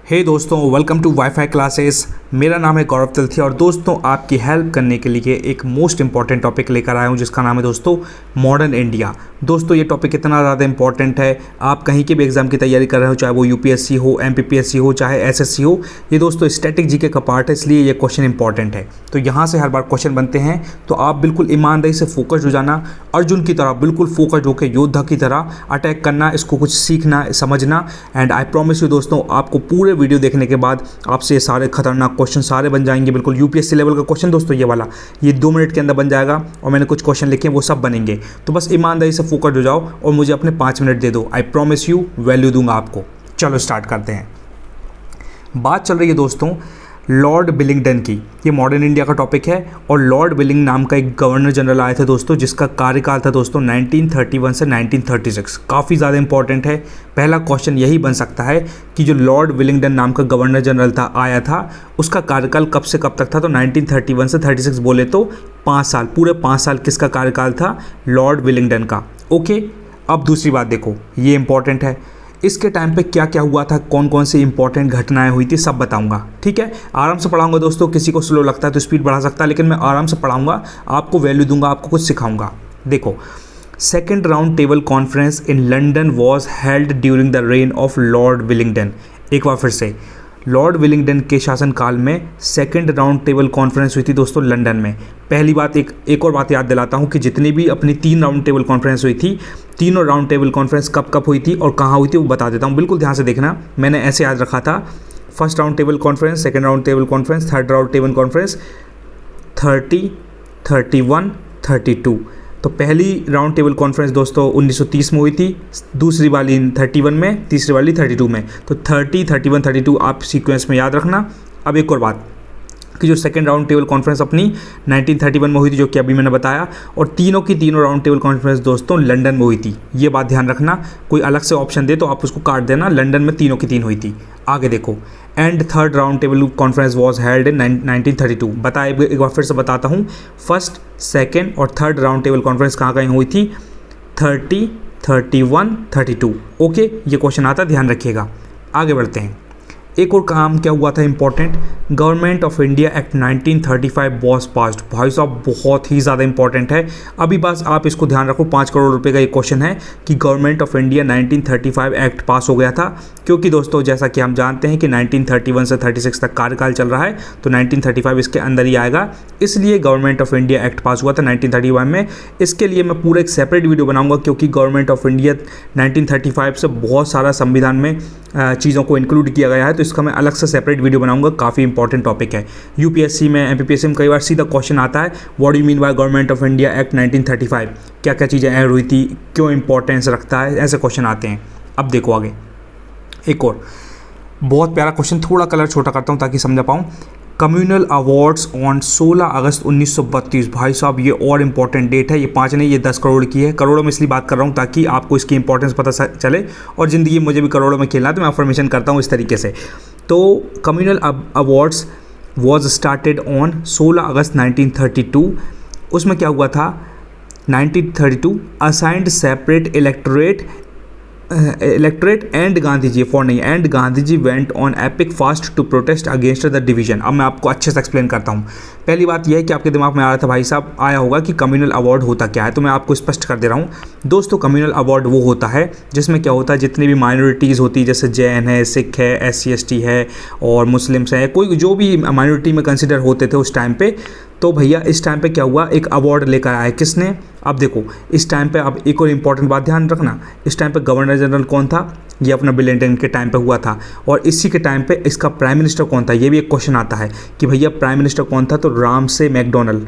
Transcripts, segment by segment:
हे दोस्तों, welcome to wifi classes. मेरा नाम है गौरव तिलथिया और दोस्तों आपकी हेल्प करने के लिए एक मोस्ट इंपॉर्टेंट टॉपिक लेकर आया हूं जिसका नाम है दोस्तों मॉडर्न इंडिया। दोस्तों ये टॉपिक इतना ज़्यादा इंपॉर्टेंट है, आप कहीं के भी एग्जाम की तैयारी कर रहे हो, चाहे वो यूपीएससी हो, एमपीपीएससी हो, चाहे एसएससी हो, ये दोस्तों स्टैटिक जीके का पार्ट है, इसलिए ये क्वेश्चन इंपॉर्टेंट है। तो यहाँ से हर बार क्वेश्चन बनते हैं, तो आप बिल्कुल ईमानदारी से फोकस्ड हो जाना, अर्जुन की तरह बिल्कुल फोकस्ड होकर योद्धा की तरह अटैक करना, इसको कुछ सीखना समझना। एंड आई प्रॉमिस यू दोस्तों, आपको पूरे वीडियो देखने के बाद आपसे ये सारे खतरनाक क्वेश्चन सारे बन जाएंगे, बिल्कुल यूपीएससी लेवल का क्वेश्चन दोस्तों ये वाला, ये 2 मिनट के अंदर बन जाएगा। और मैंने कुछ क्वेश्चन लिखे हैं वो सब बनेंगे, तो बस ईमानदारी से फोकस्ड हो जाओ और मुझे अपने 5 मिनट दे दो। आई प्रॉमिस यू वैल्यू दूंगा आपको। चलो स्टार्ट करते हैं। बात चल रही है दोस्तों लॉर्ड विलिंगडन की, ये मॉडर्न इंडिया का टॉपिक है। और लॉर्ड विलिंग नाम का एक गवर्नर जनरल आए थे दोस्तों, जिसका कार्यकाल था दोस्तों 1931 से 1936। काफ़ी ज़्यादा इंपॉर्टेंट है। पहला क्वेश्चन यही बन सकता है कि जो लॉर्ड विलिंगडन नाम का गवर्नर जनरल था आया था, उसका कार्यकाल कब से कब तक था। तो 1931 से 36 बोले तो 5 साल, पूरे 5 साल किसका कार्यकाल था, लॉर्ड विलिंगडन का। ओके, अब दूसरी बात देखो, ये इंपॉर्टेंट है, इसके टाइम पे क्या क्या हुआ था, कौन कौन सी इंपॉर्टेंट घटनाएं हुई थी, सब बताऊंगा। ठीक है, आराम से पढ़ाऊंगा दोस्तों, किसी को स्लो लगता है तो स्पीड बढ़ा सकता है, लेकिन मैं आराम से पढ़ाऊंगा, आपको वैल्यू दूंगा, आपको कुछ सिखाऊंगा। देखो, second round table conference in London was held during the rain of Lord Willingdon. एक बार फिर से, लॉर्ड विलिंगडन के शासनकाल में सेकंड राउंड टेबल कॉन्फ्रेंस हुई थी दोस्तों लंदन में। पहली बात, एक और बात याद दिलाता हूँ कि जितनी भी अपनी 3 राउंड टेबल कॉन्फ्रेंस हुई थी, तीनों राउंड टेबल कॉन्फ्रेंस कब कब हुई थी और कहाँ हुई थी वो बता देता हूँ, बिल्कुल ध्यान से देखना। मैंने ऐसे याद रखा था, first round table conference, second round table conference, third round table conference 30, 31, 32। तो पहली राउंड टेबल कॉन्फ्रेंस दोस्तों 1930 में हुई थी, दूसरी वाली 31 में, तीसरी वाली 32 में। तो 30, 31, 32 आप सीक्वेंस में याद रखना। अब एक और बात कि जो सेकेंड राउंड टेबल कॉन्फ्रेंस अपनी 1931 में हुई थी, जो कि अभी मैंने बताया, और तीनों की तीनों राउंड टेबल कॉन्फ्रेंस दोस्तों लंदन में हुई थी। ये बात ध्यान रखना, कोई अलग से ऑप्शन दे तो आप उसको काट देना, लंदन में तीनों की तीन हुई थी। आगे देखो, and third round table conference was held in 1932। बताया, एक बार फिर से बताता हूँ, फर्स्ट, सेकेंड और थर्ड राउंड टेबल कॉन्फ्रेंस कहाँ कहीं हुई थी, 30, 31, 32। ओके, ये क्वेश्चन आता है, ध्यान रखिएगा। आगे बढ़ते हैं। एक और काम क्या हुआ था important, government of India act 1935 was passed. भाई साहब बहुत ही ज़्यादा इंपॉर्टेंट है, अभी बस आप इसको ध्यान रखो। 5 करोड़ रुपए का एक क्वेश्चन है कि गवर्नमेंट ऑफ इंडिया 1935 एक्ट पास हो गया था, क्योंकि दोस्तों जैसा कि हम जानते हैं कि 1931 से 36 तक कार्यकाल चल रहा है, तो 1935 इसके अंदर ही आएगा, इसलिए गवर्नमेंट ऑफ इंडिया एक्ट पास हुआ था 1931 में। इसके लिए मैं पूरा एक सेपरेट वीडियो बनाऊंगा, क्योंकि गवर्नमेंट ऑफ इंडिया 1935 से बहुत सारा संविधान में चीज़ों को इंक्लूड किया गया है, तो इसका मैं अलग से सेपरेट वीडियो बनाऊंगा। काफ़ी इंपॉर्टेंट टॉपिक है, यूपीएससी में, एमपीपीएससी में कई बार सीधा क्वेश्चन आता है, what do you mean by government of India act 1935, क्या क्या चीज़ें ऐड हुई थी, क्यों इंपॉर्टेंस रखता है, ऐसे क्वेश्चन आते हैं। अब देखो आगे, एक और बहुत प्यारा क्वेश्चन, थोड़ा कलर छोटा करता हूँ ताकि समझा पाऊँ। Communal awards on 16 August 1932। भाई साहब ये और इम्पॉर्टेंट डेट है, ये 5 नहीं, ये 10 करोड़ की है। करोड़ों में इसलिए बात कर रहा हूँ ताकि आपको इसकी इंपॉर्टेंस पता चले, और ज़िंदगी में मुझे भी करोड़ों में खेलना है, तो मैं अफर्मेशन करता हूँ इस तरीके से। तो communal awards was started on 16 August 1932। उसमें क्या हुआ था, 1932 assigned separate electorate and Gandhiji for नहीं and Gandhiji went on epic fast to protest against the division. अब मैं आपको अच्छे से एक्सप्लेन करता हूँ। पहली बात यह है कि आपके दिमाग में आ रहा था भाई साहब, आया होगा कि कम्युनल अवार्ड होता क्या है, तो मैं आपको स्पष्ट कर दे रहा हूँ दोस्तों। कम्युनल अवार्ड वो होता है जिसमें क्या होता है, जितनी भी माइनॉरिटीज़ होती है, जैसे जैन है, सिख है, SC ST है और मुस्लिम्स है, कोई जो भी माइनॉरिटी में कंसिडर होते थे उस टाइम पे, तो भैया इस टाइम पे क्या हुआ, एक अवार्ड लेकर आया, किसने। अब देखो इस टाइम पे, अब एक और इम्पॉर्टेंट बात ध्यान रखना, इस टाइम पे गवर्नर जनरल कौन था, ये अपना विलिंगडन के टाइम पे हुआ था, और इसी के टाइम पे इसका प्राइम मिनिस्टर कौन था, ये भी एक क्वेश्चन आता है कि भैया प्राइम मिनिस्टर कौन था। तो रामसे मैकडोनल्ड,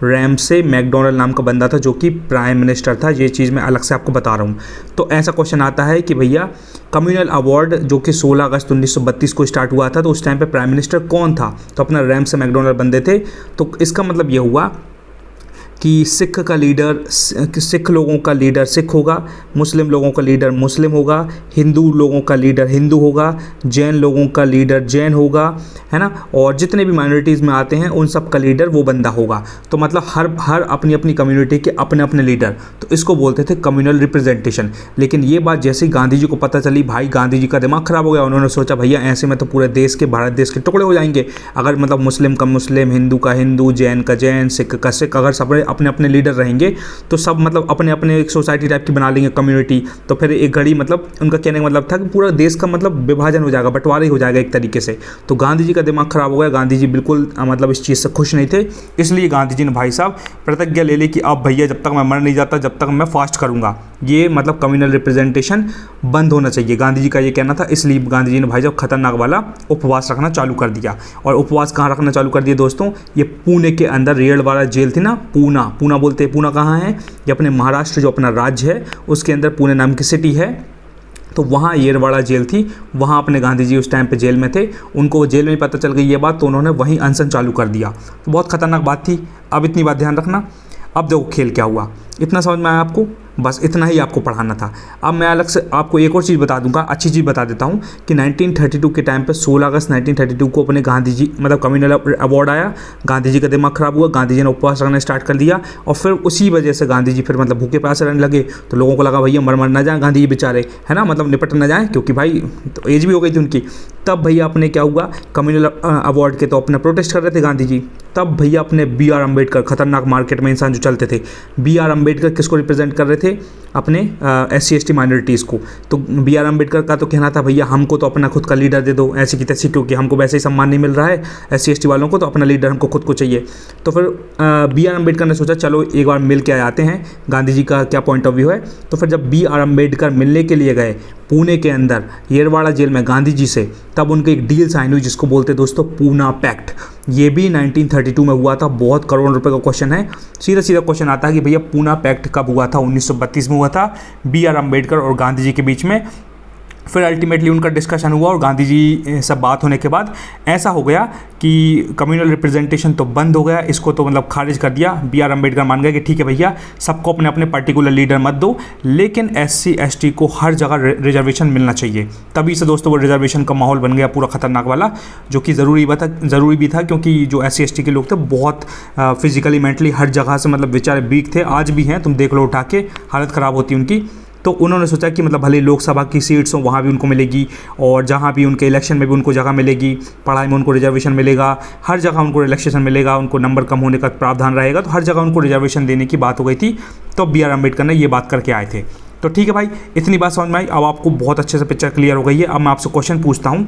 रैमसे मैकडोनल्ड नाम का बंदा था जो कि प्राइम मिनिस्टर था। ये चीज़ मैं अलग से आपको बता रहा हूँ। तो ऐसा क्वेश्चन आता है कि भैया कम्युनल अवार्ड जो कि 16 अगस्त 1932 को स्टार्ट हुआ था, तो उस टाइम पे प्राइम मिनिस्टर कौन था, तो अपना रैमसे मैकडोनल्ड बंदे थे। तो इसका मतलब ये हुआ कि सिख का लीडर सिख लोगों का लीडर सिख होगा, मुस्लिम लोगों का लीडर मुस्लिम होगा, हिंदू लोगों का लीडर हिंदू होगा, जैन लोगों का लीडर जैन होगा, है ना, और जितने भी माइनॉरिटीज़ में आते हैं उन सब का लीडर वो बंदा होगा। तो मतलब हर अपनी अपनी कम्युनिटी के अपने अपने लीडर, तो इसको बोलते थे कम्युनल रिप्रेजेंटेशन। लेकिन ये बात जैसे ही गांधी जी को पता चली, भाई गांधी जी का दिमाग ख़राब हो गया। उन्होंने सोचा भैया ऐसे में तो पूरे देश के, भारत देश के टुकड़े हो जाएंगे। अगर मतलब मुस्लिम का मुस्लिम, हिंदू का हिंदू, जैन का जैन, सिख का सिख, अगर सब अपने अपने लीडर रहेंगे तो सब मतलब अपने अपने एक सोसाइटी टाइप की बना लेंगे कम्युनिटी। तो फिर एक घड़ी मतलब उनका कहने का मतलब था कि पूरा देश का मतलब विभाजन हो जाएगा, बंटवारा ही हो जाएगा एक तरीके से। तो गांधी जी का दिमाग खराब हो गया। गांधी जी बिल्कुल मतलब इस चीज़ से खुश नहीं थे। इसलिए गांधी जी ने भाई साहब प्रतिज्ञा ले ली कि अब भैया जब तक मैं मर नहीं जाता, जब तक मैं फास्ट करूंगा, ये मतलब कम्युनल रिप्रेजेंटेशन बंद होना चाहिए। गांधी जी का ये कहना था। इसलिए गांधी जी ने भाई साहब खतरनाक वाला उपवास रखना चालू कर दिया। और उपवास कहाँ रखना चालू कर दिया दोस्तों? ये पुणे के अंदर रेडवाड़ा जेल थी ना, पूना बोलते हैं। पूना कहाँ है? ये अपने महाराष्ट्र जो अपना राज्य है उसके अंदर पुणे नाम की सिटी है। तो वहाँ येरवाड़ा जेल थी, वहाँ अपने गांधी जी उस टाइम पे जेल में थे। उनको वो जेल में ही पता चल गई ये बात, तो उन्होंने वहीं अनशन चालू कर दिया। तो बहुत खतरनाक बात थी। अब इतनी बात ध्यान रखना। अब देखो खेल क्या हुआ, इतना समझ में आया आपको? बस इतना ही आपको पढ़ाना था। अब मैं अलग से आपको एक और चीज़ बता दूंगा, अच्छी चीज़ बता देता हूँ कि 1932 के टाइम पे 16 अगस्त 1932 को अपने गांधी जी मतलब कम्युनल अवार्ड आया। गांधी जी का दिमाग खराब हुआ, गांधी जी ने उपवास रखना स्टार्ट कर दिया। और फिर उसी वजह से गांधी जी फिर मतलब भूखे प्यासे रहने लगे। तो लोगों को लगा भैया मर ना जाए गांधी जी बेचारे, है ना, मतलब निपट ना जाए, क्योंकि भाई तो एज भी हो गई थी उनकी। तब भैया अपने क्या हुआ, कम्युनल अवार्ड के तो अपने प्रोटेस्ट कर रहे थे गांधी जी। तब भैया अपने BR अम्बेडकर, खतरनाक मार्केट में इंसान जो चलते थे, BR अम्बेडकर किसको रिप्रेजेंट कर रहे थे? अपने SC ST माइनॉरिटीज़ को। तो BR अम्बेडकर का तो कहना था भैया हमको तो अपना खुद का लीडर दे दो, ऐसी की तैसी, क्योंकि हमको वैसे ही सम्मान नहीं मिल रहा है SC ST वालों को, तो अपना लीडर हमको खुद को चाहिए। तो फिर BR अम्बेडकर ने सोचा चलो एक बार मिल के आते हैं, गांधी जी का क्या पॉइंट ऑफ व्यू है। तो फिर जब BR अम्बेडकर मिलने के लिए गए पुणे के अंदर येरवाड़ा जेल में गांधी जी से, तब उनकी एक डील साइन हुई जिसको बोलते दोस्तों पूना पैक्ट। ये भी 1932 में हुआ था। बहुत करोड़ रुपए का क्वेश्चन है। सीधा सीधा क्वेश्चन आता है कि भैया पूना पैक्ट कब हुआ था? 1932 में हुआ था, BR अम्बेडकर और गांधी जी के बीच में। फिर अल्टीमेटली उनका डिस्कशन हुआ और गांधी जी सब बात होने के बाद ऐसा हो गया कि कम्युनल रिप्रेजेंटेशन तो बंद हो गया, इसको तो मतलब खारिज कर दिया। BR अम्बेडकर मान गए कि ठीक है भैया सबको अपने अपने पर्टिकुलर लीडर मत दो, लेकिन SC ST को हर जगह रिजर्वेशन मिलना चाहिए। तभी से दोस्तों वो रिजर्वेशन का माहौल बन गया पूरा खतरनाक वाला, जो कि ज़रूरी भी था क्योंकि जो SC ST के लोग थे बहुत फिजिकली मेंटली हर जगह से मतलब बेचारे वीक थे, आज भी हैं, तुम देख लो उठा के हालत ख़राब होती उनकी। तो उन्होंने सोचा कि मतलब भले लोकसभा की सीट्स हों वहाँ भी उनको मिलेगी, और जहाँ भी उनके इलेक्शन में भी उनको जगह मिलेगी, पढ़ाई में उनको रिजर्वेशन मिलेगा, हर जगह उनको रिलैक्सेशन मिलेगा, उनको नंबर कम होने का प्रावधान रहेगा, तो हर जगह उनको रिजर्वेशन देने की बात हो गई थी। तो BR अम्बेडकर ने ये बात करके आए थे। तो ठीक है भाई, इतनी बात समझ में आई। अब आपको बहुत अच्छे से पिक्चर क्लियर हो गई है। अब मैं आपसे क्वेश्चन पूछता हूँ,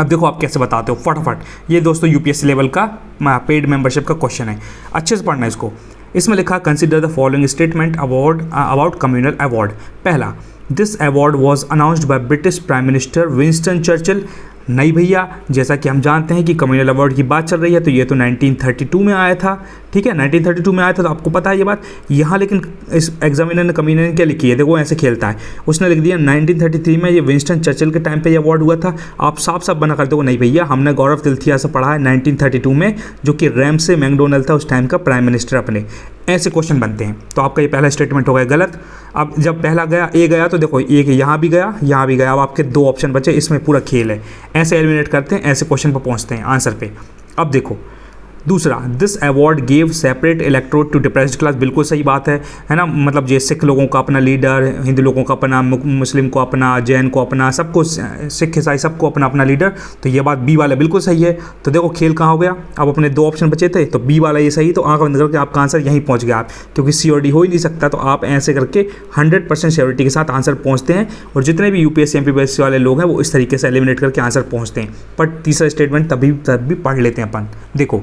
अब देखो आप कैसे बताते हो फटाफट। ये दोस्तों UPSC लेवल का पेड मेंबरशिप का क्वेश्चन है, अच्छे से पढ़ना इसको। इसमें लिखा consider the following statement about communal award. पहला, this award was announced by British prime minister Winston Churchill. नहीं भैया, जैसा कि हम जानते हैं कि कम्युनल अवार्ड की बात चल रही है, तो ये तो 1932 में आया था। ठीक है, 1932 में आया था, तो आपको पता है ये बात। यहाँ लेकिन इस एग्जामिनर ने कम्युनल क्या लिखी है, देखो ऐसे खेलता है, उसने लिख दिया 1933 में ये विंस्टन चर्चिल के टाइम पे ये अवार्ड हुआ था। आप साफ साफ बना कर दो, नहीं भैया हमने गौरव तिलथिया से पढ़ा है 1932 में, जो कि रैमसे मैकडोनल्ड था उस टाइम का प्राइम मिनिस्टर अपने। ऐसे क्वेश्चन बनते हैं। तो आपका ये पहला स्टेटमेंट हो गया गलत। अब जब पहला गया ए गया, तो देखो एक यहाँ भी गया, यहाँ भी गया। अब आपके दो ऑप्शन बचे, इसमें पूरा खेल है। ऐसे एलिमिनेट करते हैं, ऐसे क्वेश्चन पर पहुँचते हैं आंसर पे। अब देखो दूसरा, this award gave separate electorate to depressed class. बिल्कुल सही बात है ना। मतलब ये सिख लोगों का अपना लीडर, हिंदू लोगों का अपना, मुस्लिम को अपना, जैन को अपना, सबको, सिख ईसाई सबको अपना अपना लीडर। तो ये बात बी वाला बिल्कुल सही है। तो देखो खेल कहाँ हो गया। अब अपने दो ऑप्शन बचे थे, तो बी वाला ये सही, तो आंख बंद करके आपका आंसर यहीं पहुँच गया आप, क्योंकि सी और डी हो ही नहीं सकता। तो आप ऐसे करके 100% श्योरिटी के साथ आंसर पहुँचते हैं। और जितने भी UPSC MPSC वाले लोग हैं वो इस तरीके से एलिमिनेट करके आंसर पहुँचते हैं। पर तीसरा स्टेटमेंट तब भी पढ़ लेते हैं अपन। देखो,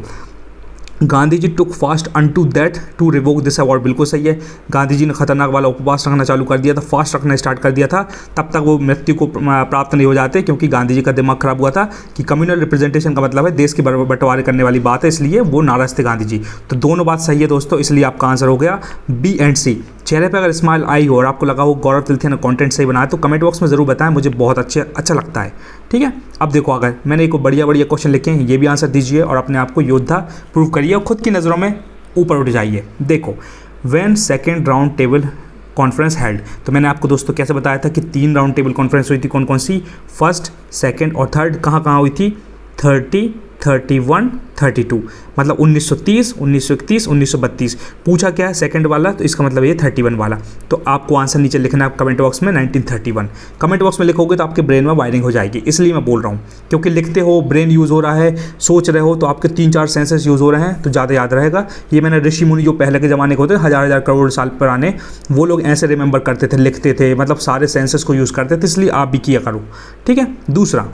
Gandhi ji took fast unto that to revoke this award. बिल्कुल सही है। गांधी जी ने खतरनाक वाला उपवास रखना चालू कर दिया था, फास्ट रखना स्टार्ट कर दिया था। तब तक वो मृत्यु को प्राप्त नहीं हो जाते, क्योंकि गांधी जी का दिमाग खराब हुआ था कि कम्युनल रिप्रेजेंटेशन का मतलब है देश के बंटवारे करने वाली बात है, इसलिए वो नाराज थे गांधी जी। तो दोनों बात सही है दोस्तों, इसलिए आपका आंसर हो गया बी एंड सी। चेहरे पे अगर स्माइल आई हो और आपको लगा हो गौरव तिलथिया ने कंटेंट सही बनाया, तो कमेंट बॉक्स में ज़रूर बताएं, मुझे बहुत अच्छा लगता है। ठीक है, अब देखो अगर मैंने एक बढ़िया क्वेश्चन लिखे हैं, ये भी आंसर दीजिए और अपने आप को योद्धा प्रूव करिए और खुद की नज़रों में ऊपर उठ जाइए। देखो, when second round table conference held, तो मैंने आपको दोस्तों कैसे बताया था कि 3 राउंड टेबल कॉन्फ्रेंस हुई थी, कौन कौन सी, फर्स्ट, सेकंड और थर्ड। कहाँ हुई थी, 30, 31, 32, मतलब 1930, 1931, 1932। पूछा क्या है, सेकंड वाला, तो इसका मतलब ये 31 वाला। तो आपको आंसर नीचे लिखना है कमेंट बॉक्स में 1931। कमेंट बॉक्स में लिखोगे तो आपके ब्रेन में वायरिंग हो जाएगी, इसलिए मैं बोल रहा हूँ, क्योंकि लिखते हो, ब्रेन यूज़ हो रहा है, सोच रहे हो, तो आपके 3-4 सेंसेस यूज़ हो रहे हैं, तो ज़्यादा याद रहेगा। ये मैंने ऋषि मुनि जो पहले के ज़माने के होते हैं, हज़ार करोड़ साल पुराने, वो लोग ऐसे रिमेंबर करते थे, लिखते थे, मतलब सारे सेंसेस को यूज़ करते थे, इसलिए आप भी किया करो, ठीक है। दूसरा,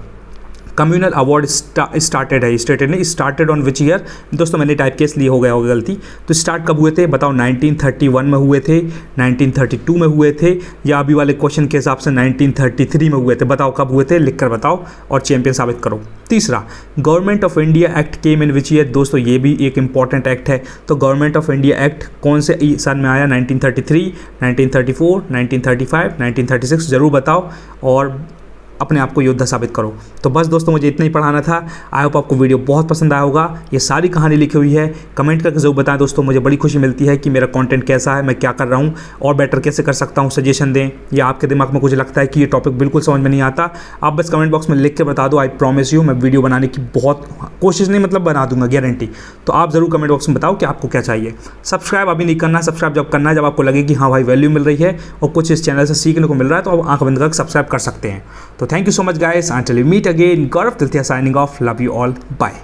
कम्युनल अवार्ड स्टार्टेड है, स्टेटेड नहीं, स्टार्टेड ऑन विच ईयर। दोस्तों मैंने टाइप किया इसलिए हो गया होगा गलती। तो स्टार्ट कब हुए थे बताओ, 1931 में हुए थे, 1932 में हुए थे, या अभी वाले क्वेश्चन के हिसाब से 1933 में हुए थे। बताओ कब हुए थे, लिख कर बताओ और चैंपियन साबित करो। तीसरा, government of India act came in which year. दोस्तों ये भी एक इंपॉर्टेंट एक्ट है। तो गवर्नमेंट ऑफ इंडिया एक्ट कौन से सन में आया, 1933, 1934, 1935, 1936, ज़रूर बताओ और अपने आप को योद्धा साबित करो। तो बस दोस्तों मुझे इतना ही पढ़ाना था। आई होप आपको वीडियो बहुत पसंद आया होगा। ये सारी कहानी लिखी हुई है, कमेंट करके ज़रूर बताएं दोस्तों। मुझे बड़ी खुशी मिलती है कि मेरा कंटेंट कैसा है, मैं क्या कर रहा हूँ और बेटर कैसे कर सकता हूँ, सजेशन दें, या आपके दिमाग में कुछ लगता है कि ये टॉपिक बिल्कुल समझ में नहीं आता, आप बस कमेंट बॉक्स में लिख के बता दो। आई प्रॉमिस यू, मैं वीडियो बनाने की बहुत कोशिश नहीं, मतलब बना दूंगा, गारंटी। तो आप ज़रूर कमेंट बॉक्स में बताओ कि आपको क्या चाहिए। सब्सक्राइब अभी नहीं करना, सब्सक्राइब जब करना है जब आपको लगे कि हाँ भाई वैल्यू मिल रही है और कुछ इस चैनल से सीखने को मिल रहा है, तो आप आंख बंद करके सब्सक्राइब कर सकते हैं। तो thank you so much guys, until we meet again, Gaurav Tilthia signing off, love you all, bye।